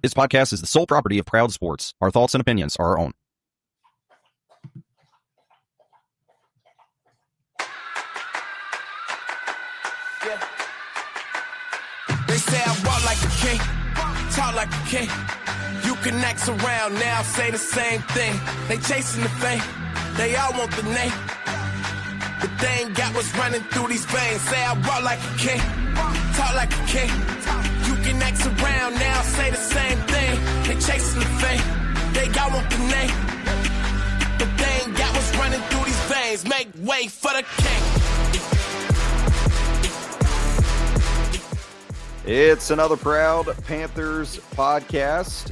This podcast is the sole property of Proud Sports. Our thoughts and opinions are our own. Yeah. They say I walk like a king, talk like a king. You can act around now, say the same thing. They chasing the fame, they all want the name. But they ain't got what's running through these veins. Say I walk like a king, talk like a king. You can act around now, say the same thing. They chasing the fame, they all want the name. But they ain't got what's running through these veins. Make way for the king. It's another Proud Panthers podcast.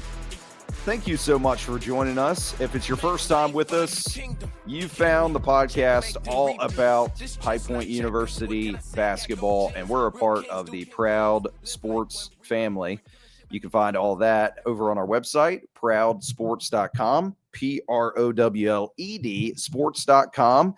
Thank you so much for joining us. If it's your first time with us, you found the podcast all about High Point University basketball, and we're a part of the Proud Sports family. You can find all that over on our website, proudsports.com, PROWLED sports.com.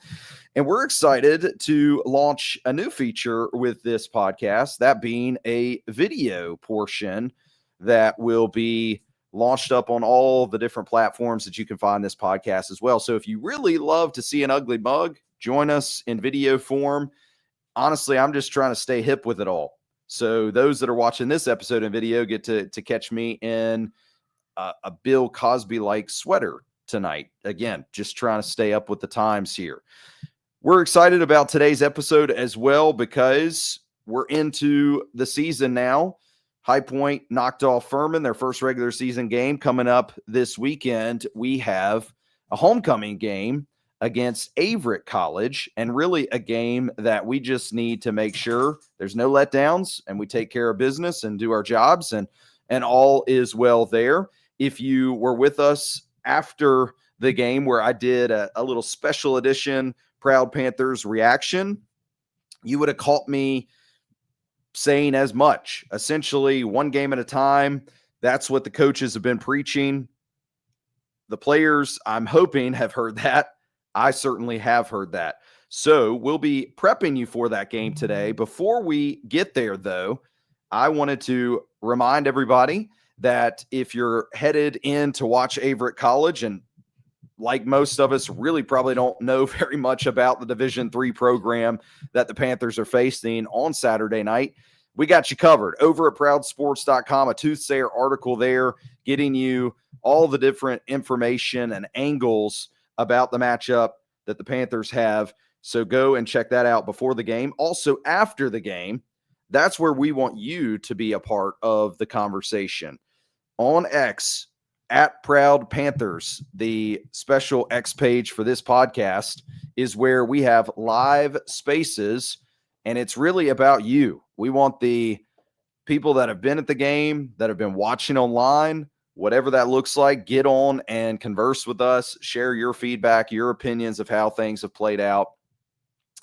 And we're excited to launch a new feature with this podcast, that being a video portion that will be launched up on all the different platforms that you can find this podcast as well. So if you really love to see an ugly mug, join us in video form. Honestly, I'm just trying to stay hip with it all. So those that are watching this episode in video get to catch me in a Bill Cosby-like sweater tonight. Again, just trying to stay up with the times here. We're excited about today's episode as well because we're into the season now. High Point knocked off Furman, their first regular season game. Coming up this weekend, we have a homecoming game against Averett College, and really a game that we just need to make sure there's no letdowns and we take care of business and do our jobs, and all is well there. If you were with us after the game where I did a little special edition Proud Panthers reaction, you would have caught me saying as much. Essentially, one game at a time. That's what the coaches have been preaching. The players, I'm hoping, have heard that. I certainly have heard that. So we'll be prepping you for that game today. Before we get there, though, I wanted to remind everybody that if you're headed in to watch Averett College, and like most of us really probably don't know very much about the Division III program that the Panthers are facing on Saturday night, we got you covered over at proudsports.com, a Toothsayer article there getting you all the different information and angles about the matchup that the Panthers have. So go and check that out before the game. Also, after the game, that's where we want you to be a part of the conversation. On X, at Proud Panthers, the special X page for this podcast is where we have live spaces, and it's really about you. We want the people that have been at the game, that have been watching online, whatever that looks like, get on and converse with us, share your feedback, your opinions of how things have played out.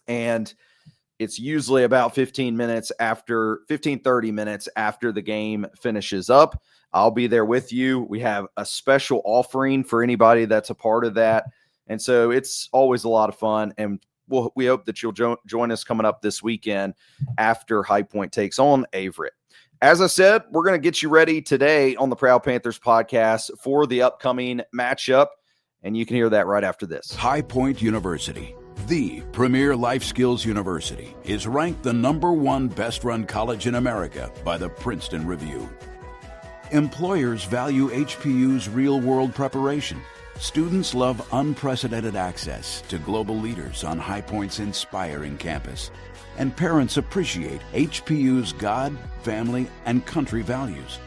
And it's usually about 30 minutes after the game finishes up. I'll be there with you. We have a special offering for anybody that's a part of that. And so it's always a lot of fun. And we hope that you'll join us coming up this weekend after High Point takes on Averett. As I said, we're going to get you ready today on the Proud Panthers podcast for the upcoming matchup. And you can hear that right after this. High Point University, the premier life skills university, is ranked the #1 best-run college in America by the Princeton Review. Employers value HPU's real-world preparation. Students love unprecedented access to global leaders on High Point's inspiring campus. And parents appreciate HPU's God, family, and country values.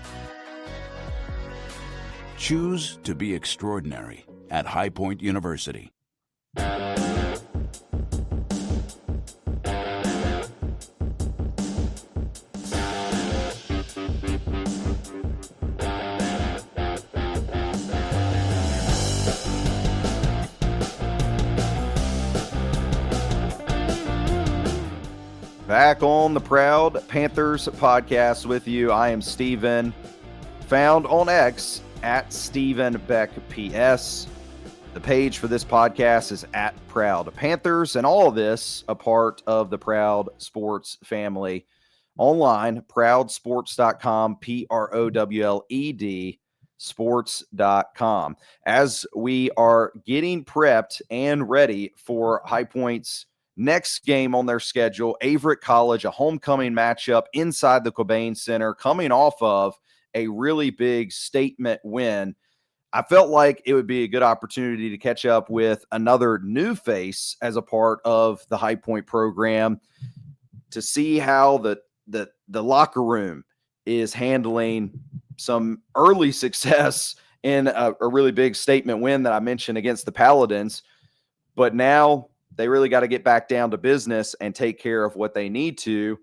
Choose to be extraordinary at High Point University. Back on the Proud Panthers podcast with you. I am Steven, found on X at Steven Beck PS. The page for this podcast is at Proud Panthers, and all of this a part of the Proud Sports family. online, prouwled.com, PROWLED sports.com. As we are getting prepped and ready for High Point's next game on their schedule, Averett College, a homecoming matchup inside the Cobain Center, coming off of a really big statement win. I felt like it would be a good opportunity to catch up with another new face as a part of the High Point program to see how the locker room is handling some early success in a really big statement win that I mentioned against the Paladins. But now they really got to get back down to business and take care of what they need to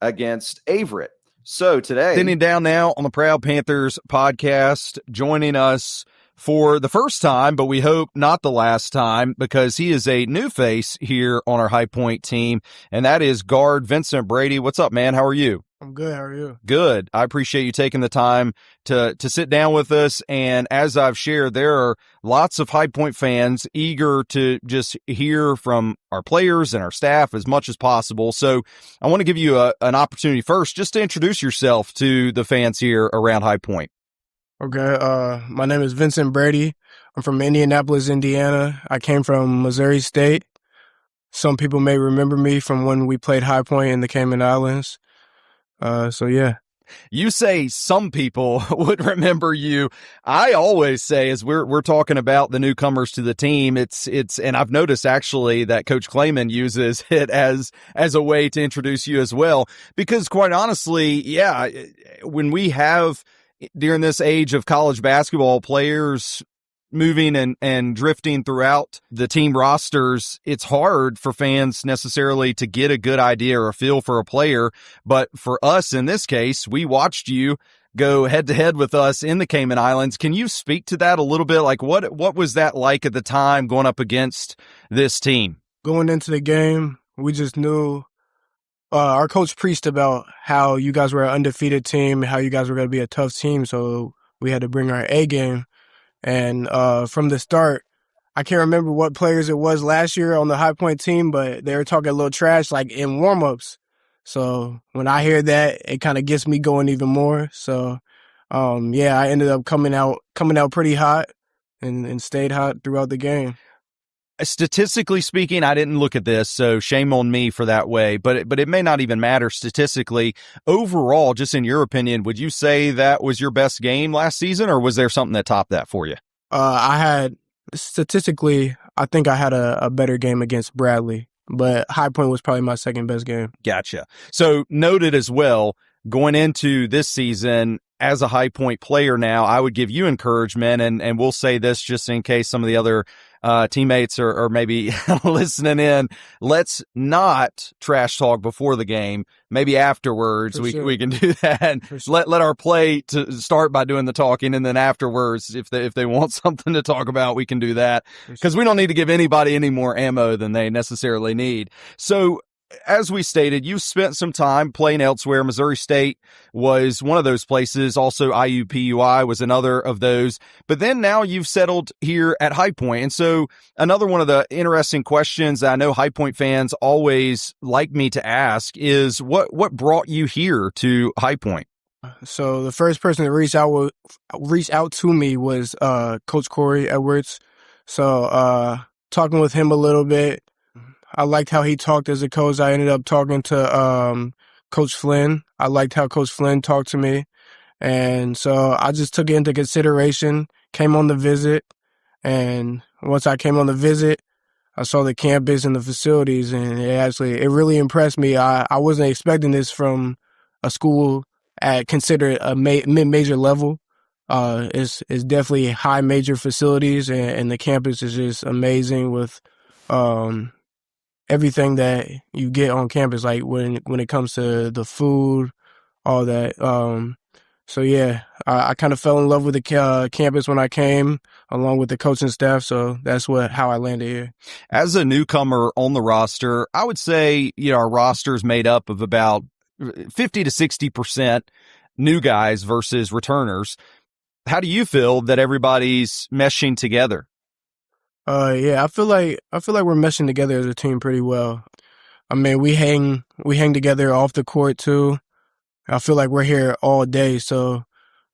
against Averett. So today, sitting down now on the Proud Panthers podcast, joining us for the first time, but we hope not the last time, because he is a new face here on our High Point team, and that is guard Vincent Brady. What's up, man? How are you? I'm good. How are you? Good. I appreciate you taking the time to sit down with us. And as I've shared, there are lots of High Point fans eager to just hear from our players and our staff as much as possible. So I want to give you an opportunity first just to introduce yourself to the fans here around High Point. Okay. My name is Vincent Brady. I'm from Indianapolis, Indiana. I came from Missouri State. Some people may remember me from when we played High Point in the Cayman Islands. So yeah. You say some people would remember you. I always say, as we're talking about the newcomers to the team, it's and I've noticed actually that Coach Clayman uses it as a way to introduce you as well, because quite honestly, yeah, when we have during this age of college basketball players moving and drifting throughout the team rosters, it's hard for fans necessarily to get a good idea or a feel for a player. But for us in this case, we watched you go head to head with us in the Cayman Islands. Can you speak to that a little bit? Like what was that like at the time going up against this team? Going into the game, we just knew our coach preached about how you guys were an undefeated team, how you guys were going to be a tough team. So we had to bring our A game. And from the start, I can't remember what players it was last year on the High Point team, but they were talking a little trash like in warm-ups. So when I hear that, it kind of gets me going even more. So, yeah, I ended up coming out pretty hot and stayed hot throughout the game. Statistically speaking, I didn't look at this, so shame on me for that way, but it may not even matter statistically. Overall, just in your opinion, would you say that was your best game last season, or was there something that topped that for you? Statistically, I think I had a better game against Bradley, but High Point was probably my second best game. Gotcha. So noted as well, going into this season, as a High Point player now, I would give you encouragement, and we'll say this just in case some of the other teammates are maybe listening in. Let's not trash talk before the game. Maybe afterwards we can do that. Sure. Let our play to start by doing the talking, and then afterwards, if they want something to talk about, we can do that, because we don't need to give anybody any more ammo than they necessarily need. So, as we stated, you spent some time playing elsewhere. Missouri State was one of those places. Also, IUPUI was another of those. But then now you've settled here at High Point. And so another one of the interesting questions that I know High Point fans always like me to ask is what brought you here to High Point? So the first person to reach out to me was Coach Corey Edwards. So talking with him a little bit, I liked how he talked as a coach. I ended up talking to Coach Flynn. I liked how Coach Flynn talked to me. And so I just took it into consideration, came on the visit. And once I came on the visit, I saw the campus and the facilities, and it really impressed me. I wasn't expecting this from a school considered a mid-major level. It's definitely high major facilities, and the campus is just amazing with everything that you get on campus, like when it comes to the food, all that. So yeah, I kind of fell in love with the campus when I came, along with the coaching staff. So that's how I landed here. As a newcomer on the roster, I would say, our roster is made up of about 50 to 60% new guys versus returners. How do you feel that everybody's meshing together? Yeah, I feel like we're meshing together as a team pretty well. I mean, we hang together off the court too. I feel like we're here all day. So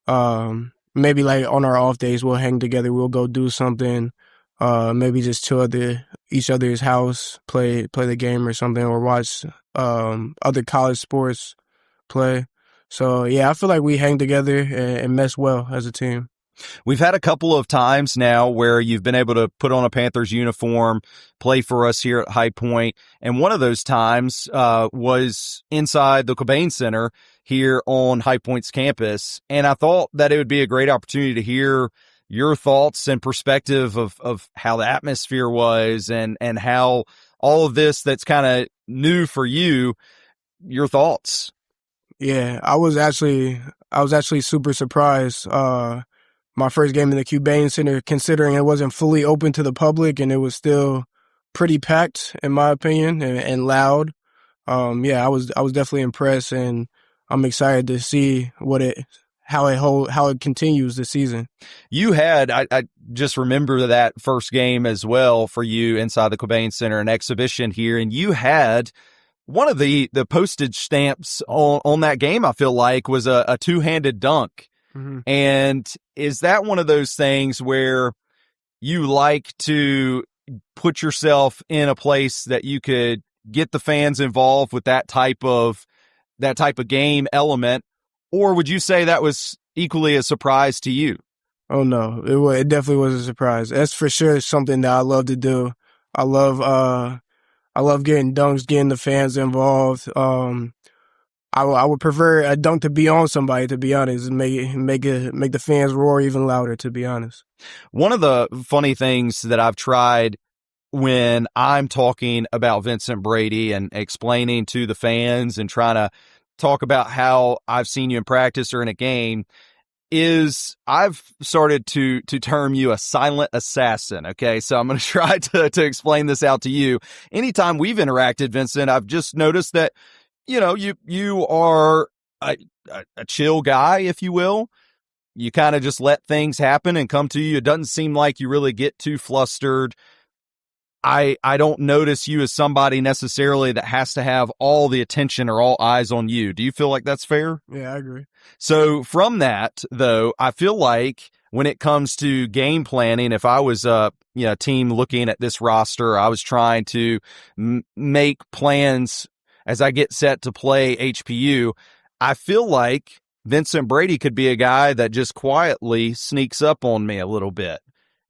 maybe like on our off days, we'll hang together. We'll go do something. Maybe just chill at each other's house, play the game or something, or watch other college sports play. So yeah, I feel like we hang together and mess well as a team. We've had a couple of times now where you've been able to put on a Panthers uniform, play for us here at High Point. And one of those times was inside the Cobain Center here on High Point's campus. And I thought that it would be a great opportunity to hear your thoughts and perspective of how the atmosphere was and how all of this that's kind of new for you, your thoughts. Yeah, I was actually super surprised. My first game in the Cobain Center, considering it wasn't fully open to the public and it was still pretty packed, in my opinion, and loud. Yeah, I was definitely impressed, and I'm excited to see how it continues this season. You had, I just remember that first game as well for you inside the Cobain Center, an exhibition here, and you had one of the postage stamps on that game, I feel like, was a two-handed dunk. Mm-hmm. And is that one of those things where you like to put yourself in a place that you could get the fans involved with that type of game element, or would you say that was equally a surprise to you? Oh no, it definitely was a surprise. That's for sure something that I love to do. I love getting dunks, getting the fans involved. I would prefer a dunk to be on somebody, to be honest, and make the fans roar even louder, to be honest. One of the funny things that I've tried when I'm talking about Vincent Brady and explaining to the fans and trying to talk about how I've seen you in practice or in a game is I've started to term you a silent assassin. Okay. So I'm going to try to explain this out to you. Anytime we've interacted, Vincent, I've just noticed that, you know, you are a chill guy, if you will. You kind of just let things happen and come to you. It doesn't seem like you really get too flustered. I don't notice you as somebody necessarily that has to have all the attention or all eyes on you. Do you feel like that's fair? Yeah, I agree. So from that, though, I feel like when it comes to game planning, if I was a team looking at this roster, I was trying to make plans as I get set to play HPU, I feel like Vincent Brady could be a guy that just quietly sneaks up on me a little bit.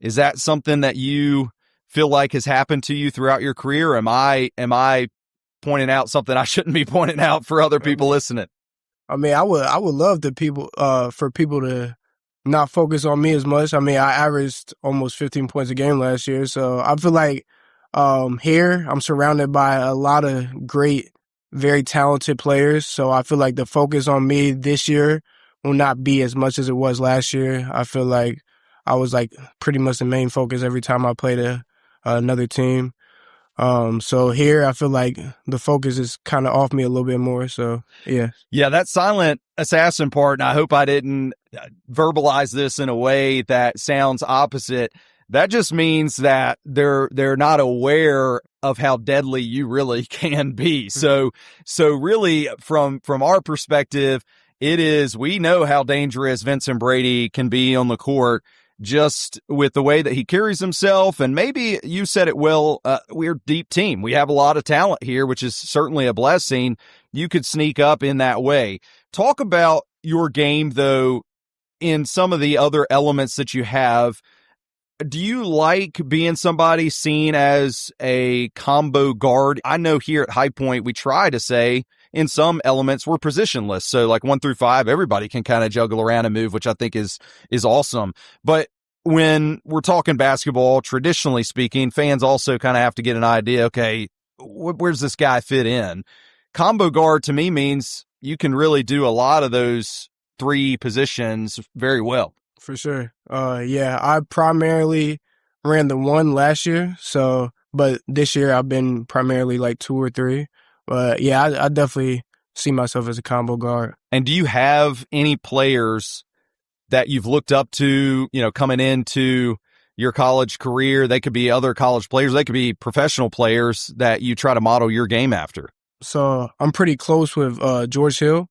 Is that something that you feel like has happened to you throughout your career? Am I pointing out something I shouldn't be pointing out for other people listening? I mean, I would love for people to not focus on me as much. I mean, I averaged almost 15 points a game last year, so I feel like here I'm surrounded by a lot of great, very talented players. So I feel like the focus on me this year will not be as much as it was last year. I feel like I was like pretty much the main focus every time I played another team. So here I feel like the focus is kind of off me a little bit more. So yeah. Yeah, that silent assassin part, and I hope I didn't verbalize this in a way that sounds opposite. That just means that they're not aware of how deadly you really can be. So really from our perspective, it is, we know how dangerous Vincent Brady can be on the court just with the way that he carries himself. And maybe you said it well, we're a deep team. We have a lot of talent here, which is certainly a blessing. You could sneak up in that way. Talk about your game, though, in some of the other elements that you have. Do you like being somebody seen as a combo guard? I know here at High Point, we try to say in some elements we're positionless. So like 1 through 5, everybody can kind of juggle around and move, which I think is awesome. But when we're talking basketball, traditionally speaking, fans also kind of have to get an idea, okay, where's this guy fit in? Combo guard to me means you can really do a lot of those 3 positions very well. For sure. Yeah, I primarily ran the 1 last year. So, but this year I've been primarily like 2 or 3. But yeah, I definitely see myself as a combo guard. And do you have any players that you've looked up to, coming into your college career? They could be other college players. They could be professional players that you try to model your game after. So I'm pretty close with George Hill.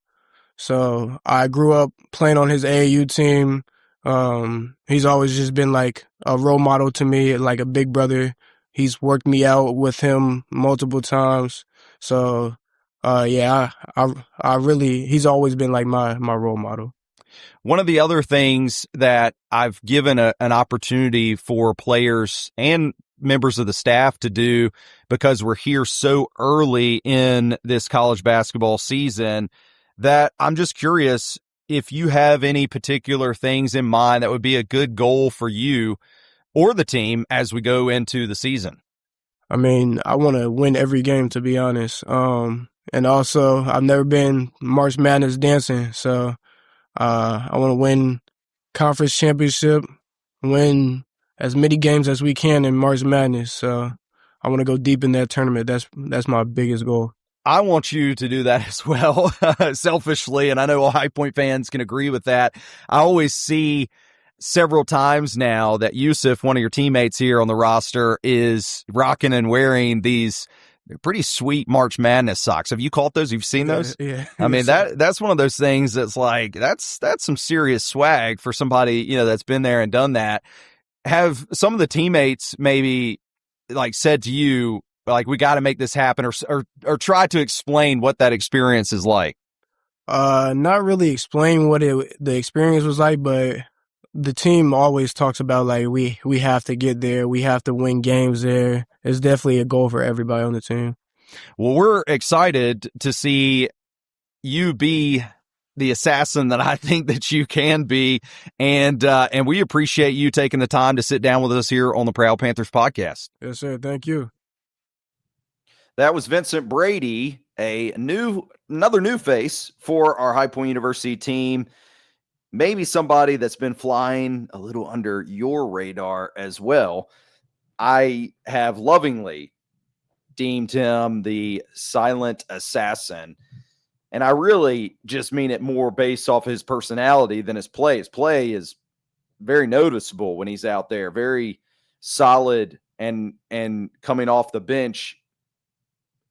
So I grew up playing on his AAU team. He's always just been like a role model to me, like a big brother. He's worked me out with him multiple times. So, yeah, I really, he's always been like my role model. One of the other things that I've given an opportunity for players and members of the staff to do, because we're here so early in this college basketball season, that I'm just curious if you have any particular things in mind that would be a good goal for you or the team as we go into the season. I mean, I want to win every game, to be honest. And also, I've never been March Madness dancing, so I want to win conference championship, win as many games as we can in March Madness. So I want to go deep in that tournament. That's my biggest goal. I want you to do that as well, selfishly, and I know all High Point fans can agree with that. I always see several times now that Yusuf, one of your teammates here on the roster, is rocking and wearing these pretty sweet March Madness socks. Have you caught those? You've seen those? Yeah. I mean, that's one of those things that's like, that's some serious swag for somebody, that's been there and done that. Have some of the teammates maybe like said to you, like, we got to make this happen, or try to explain what that experience is like? Not really explain what the experience was like, but the team always talks about like we have to get there, we have to win games there. It's definitely a goal for everybody on the team. Well, we're excited to see you be the assassin that I think that you can be, and we appreciate you taking the time to sit down with us here on the Proud Panthers podcast. Yes, sir. Thank you. That was Vincent Brady, another new face for our High Point University team. Maybe somebody that's been flying a little under your radar as well. I have lovingly deemed him the silent assassin, and I really just mean it more based off his personality than his play. His play is very noticeable when he's out there, very solid, and coming off the bench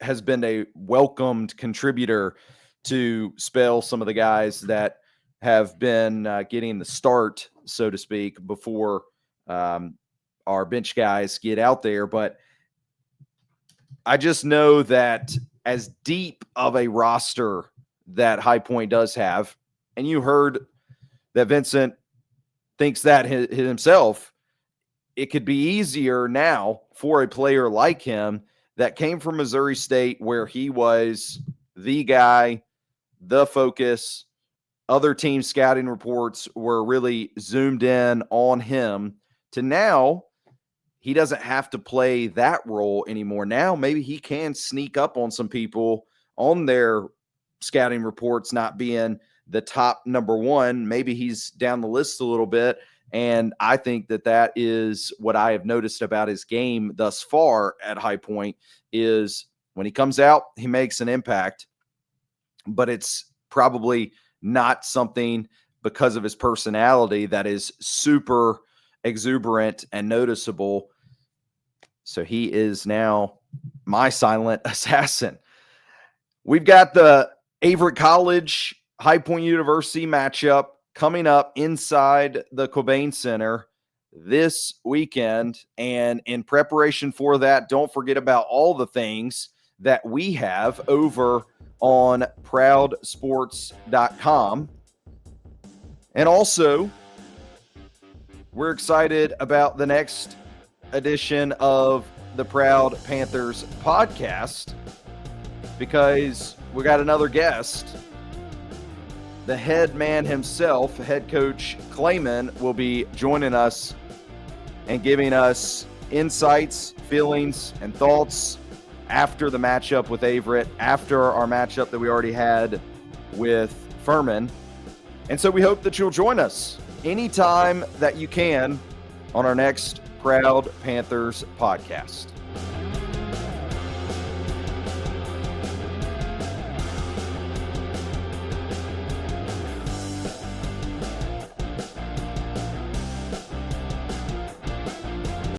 has been a welcomed contributor to spell some of the guys that have been getting the start, so to speak, before our bench guys get out there. But I just know that as deep of a roster that High Point does have, and you heard that Vincent thinks that himself, it could be easier now for a player like him that came from Missouri State, where he was the guy, the focus. Other team scouting reports were really zoomed in on him, to now he doesn't have to play that role anymore. Now maybe he can sneak up on some people on their scouting reports not being the top number one. Maybe he's down the list a little bit. And I think that is what I have noticed about his game thus far at High Point, is when he comes out, he makes an impact, but it's probably not something because of his personality that is super exuberant and noticeable. So he is now my silent assassin. We've got the Averett College High Point University matchup coming up inside the Cobain Center this weekend. And in preparation for that, don't forget about all the things that we have over on proudsports.com. And also, we're excited about the next edition of the Proud Panthers podcast, because we got another guest. The head man himself, head coach Clayman, will be joining us and giving us insights, feelings, and thoughts after the matchup with Averett, after our matchup that we already had with Furman. And so we hope that you'll join us anytime that you can on our next Proud Panthers podcast.